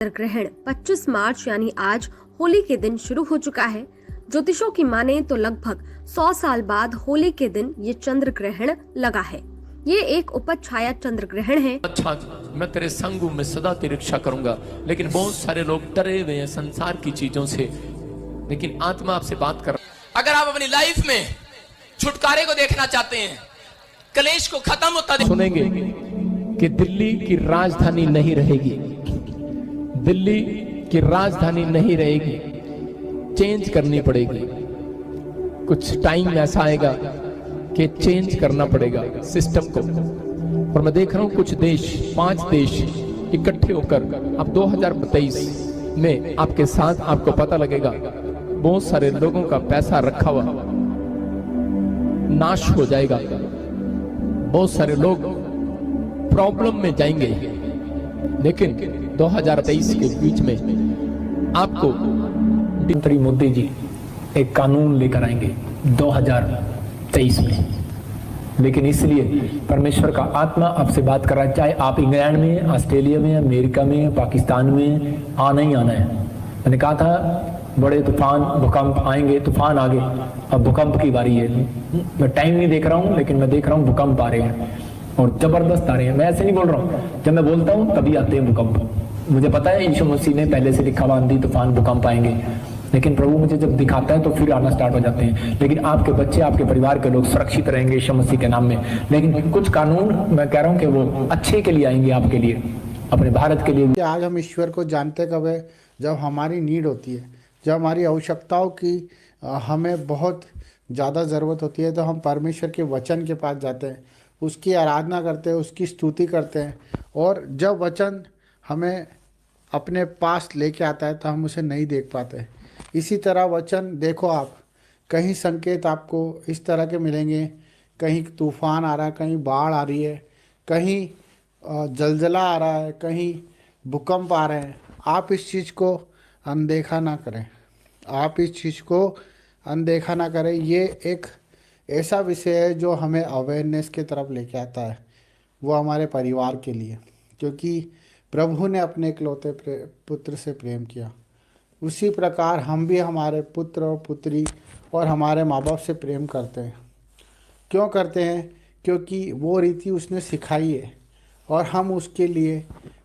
चंद्र ग्रहण 25 मार्च यानी आज होली के दिन शुरू हो चुका है। ज्योतिषों की माने तो लगभग 100 साल बाद होली के दिन ये चंद्र ग्रहण लगा है। ये एक उपछाया चंद्र ग्रहण है। अच्छा, मैं तेरे संग हूं, मैं सदा तेरी रक्षा करूंगा। लेकिन बहुत सारे लोग डरे हुए हैं संसार की चीजों से, लेकिन आत्मा आपसे बात कर। अगर आप अपनी लाइफ में छुटकारे को देखना चाहते हैं, कलेश को खत्म होता सुनेंगे कि दिल्ली की राजधानी नहीं रहेगी, दिल्ली की राजधानी नहीं रहेगी, चेंज करनी पड़ेगी। कुछ टाइम ऐसा आएगा कि चेंज करना पड़ेगा सिस्टम को। और मैं देख रहा हूं कुछ देश, 5 देश इकट्ठे होकर अब 2023 में आपके साथ, आपको पता लगेगा बहुत सारे लोगों का पैसा रखा हुआ नाश हो जाएगा, बहुत सारे लोग प्रॉब्लम में जाएंगे। लेकिन 2023 के बीच में आपको मंत्री मोदी जी एक कानून लेकर आएंगे 2023 में। लेकिन इसलिए परमेश्वर का आत्मा आपसे बात कर रहा है, चाहे आप इंग्लैंड में, ऑस्ट्रेलिया में, अमेरिका में, पाकिस्तान में, आना ही आना है। मैंने कहा था बड़े तूफान भूकंप आएंगे, तूफान आ गए, अब भूकंप की बारी है। मैं टाइम नहीं देख रहा हूँ, लेकिन मैं देख रहा हूँ भूकंप आ रहे हैं और जबरदस्त आ रहे हैं। मैं ऐसे नहीं बोल रहा हूँ, जब मैं बोलता हूँ तभी आते हैं भूकंप। मुझे पता है यीशु मसीह ने पहले से लिखा हुआ आंधी तूफान भूकंप आएंगे, लेकिन प्रभु मुझे जब दिखाता है तो फिर आना स्टार्ट हो जाते हैं। लेकिन आपके बच्चे, आपके परिवार के लोग सुरक्षित रहेंगे यीशु मसीह के नाम में। लेकिन कुछ कानून मैं कह रहा हूँ कि वो अच्छे के लिए आएंगे, आपके लिए, अपने भारत के लिए। आज हम ईश्वर को जानते कब है? जब हमारी नीड होती है, जब हमारी आवश्यकताओं की हमें बहुत ज़्यादा ज़रूरत होती है, तो हम परमेश्वर के वचन के पास जाते हैं, उसकी आराधना करते हैं, उसकी स्तुति करते हैं। और जब वचन हमें अपने पास लेके आता है तो हम उसे नहीं देख पाते। इसी तरह वचन देखो आप, कहीं संकेत आपको इस तरह के मिलेंगे, कहीं तूफान आ रहा है, कहीं बाढ़ आ रही है, कहीं जलजला आ रहा है, कहीं भूकंप आ रहे हैं। आप इस चीज़ को अनदेखा ना करें, आप इस चीज़ को अनदेखा ना करें। ये एक ऐसा विषय है जो हमें अवेयरनेस की तरफ लेके आता है, वो हमारे परिवार के लिए, क्योंकि प्रभु ने अपने इकलौते पुत्र से प्रेम किया। उसी प्रकार हम भी हमारे पुत्र और पुत्री और हमारे माँ बाप से प्रेम करते हैं। क्यों करते हैं? क्योंकि वो रीति उसने सिखाई है और हम उसके लिए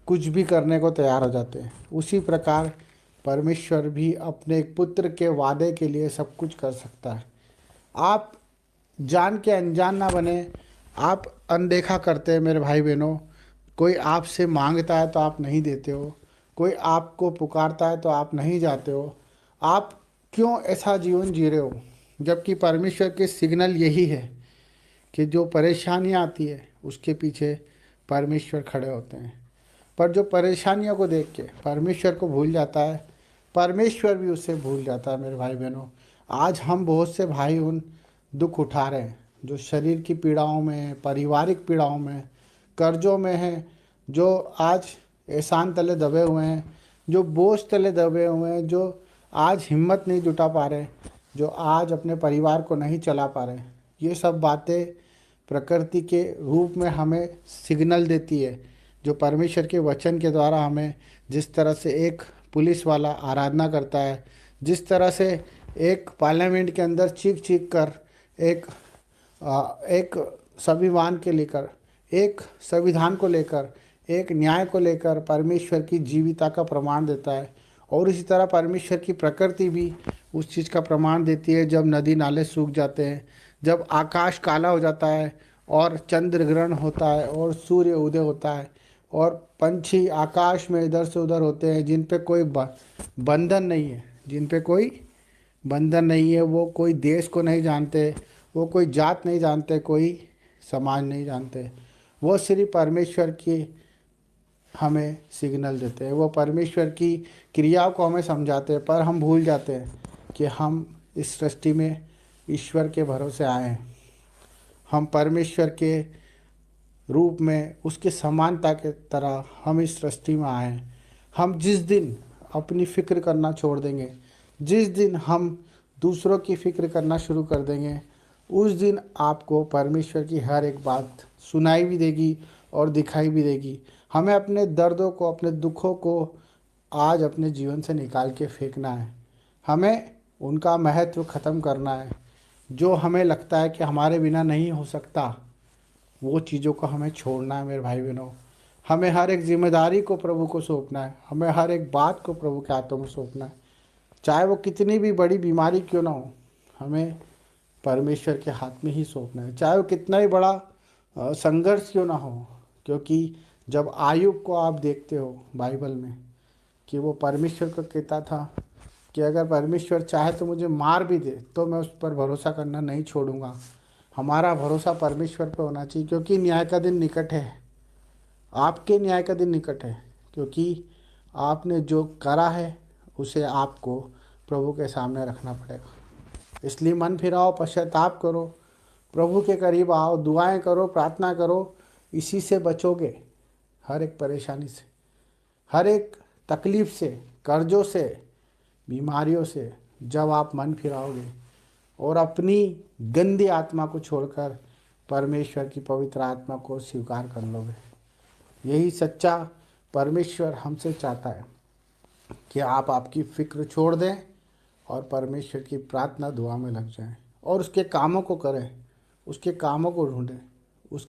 कुछ भी करने को तैयार हो जाते हैं। उसी प्रकार परमेश्वर भी अपने एक पुत्र के वादे के लिए सब कुछ कर सकता है। आप जान के अनजान ना बने, आप अनदेखा करते हैं मेरे भाई बहनों। कोई आपसे मांगता है तो आप नहीं देते हो, कोई आपको पुकारता है तो आप नहीं जाते हो। आप क्यों ऐसा जीवन जी रहे हो? जबकि परमेश्वर के सिग्नल यही है कि जो परेशानियाँ आती है उसके पीछे परमेश्वर खड़े होते हैं। पर जो परेशानियों को देख के परमेश्वर को भूल जाता है, परमेश्वर भी उससे भूल जाता है। मेरे भाई बहनों, आज हम बहुत से भाई उन दुख उठा रहे हैं जो शरीर की पीड़ाओं में, पारिवारिक पीड़ाओं में, कर्जों में हैं, जो आज एहसान तले दबे हुए हैं, जो बोझ तले दबे हुए हैं, जो आज हिम्मत नहीं जुटा पा रहे, जो आज अपने परिवार को नहीं चला पा रहे। ये सब बातें प्रकृति के रूप में हमें सिग्नल देती है, जो परमेश्वर के वचन के द्वारा हमें, जिस तरह से एक पुलिस वाला आराधना करता है, जिस तरह से एक पार्लियामेंट के अंदर चीख चीख कर एक संविधान के लेकर, एक संविधान को लेकर, एक न्याय को लेकर परमेश्वर की जीविता का प्रमाण देता है। और इसी तरह परमेश्वर की प्रकृति भी उस चीज़ का प्रमाण देती है। जब नदी नाले सूख जाते हैं, जब आकाश काला हो जाता है और चंद्र ग्रहण होता है और सूर्य उदय होता है और पंछी आकाश में इधर से उधर होते हैं, जिन पे कोई बंधन नहीं है, जिन पे कोई बंधन नहीं है, वो कोई देश को नहीं जानते, वो कोई जात नहीं जानते, कोई समाज नहीं जानते, वो सिर्फ परमेश्वर की हमें सिग्नल देते हैं, वो परमेश्वर की क्रियाओं को हमें समझाते हैं। पर हम भूल जाते हैं कि हम इस सृष्टि में ईश्वर के भरोसे आए हैं। हम परमेश्वर के रूप में, उसके समानता के तरह हम इस सृष्टि में आए हैं। हम जिस दिन अपनी फ़िक्र करना छोड़ देंगे, जिस दिन हम दूसरों की फ़िक्र करना शुरू कर देंगे, उस दिन आपको परमेश्वर की हर एक बात सुनाई भी देगी और दिखाई भी देगी। हमें अपने दर्दों को, अपने दुखों को आज अपने जीवन से निकाल के फेंकना है। हमें उनका महत्व ख़त्म करना है। जो हमें लगता है कि हमारे बिना नहीं हो सकता, वो चीज़ों को हमें छोड़ना है मेरे भाई बहनों। हमें हर एक जिम्मेदारी को प्रभु को सौंपना है। हमें हर एक बात को प्रभु के हाथों में सौंपना है, चाहे वो कितनी भी बड़ी बीमारी क्यों ना हो, हमें परमेश्वर के हाथ में ही सौंपना है। चाहे वो कितना ही बड़ा संघर्ष क्यों ना हो, क्योंकि जब आयुब को आप देखते हो बाइबल में कि वो परमेश्वर को कहता था कि अगर परमेश्वर चाहे तो मुझे मार भी दे तो मैं उस पर भरोसा करना नहीं छोड़ूंगा। हमारा भरोसा परमेश्वर पर होना चाहिए, क्योंकि न्याय का दिन निकट है। आपके न्याय का दिन निकट है, क्योंकि आपने जो करा है उसे आपको प्रभु के सामने रखना पड़ेगा। इसलिए मन फिराओ, पश्चाताप करो, प्रभु के करीब आओ, दुआएं करो, प्रार्थना करो। इसी से बचोगे, हर एक परेशानी से, हर एक तकलीफ से, कर्जों से, बीमारियों से। जब आप मन फिराओगे और अपनी गंदी आत्मा को छोड़कर परमेश्वर की पवित्र आत्मा को स्वीकार कर लोगे, यही सच्चा परमेश्वर हमसे चाहता है कि आप आपकी फिक्र छोड़ दें और परमेश्वर की प्रार्थना दुआ में लग जाएं और उसके कामों को करें, उसके कामों को ढूंढें।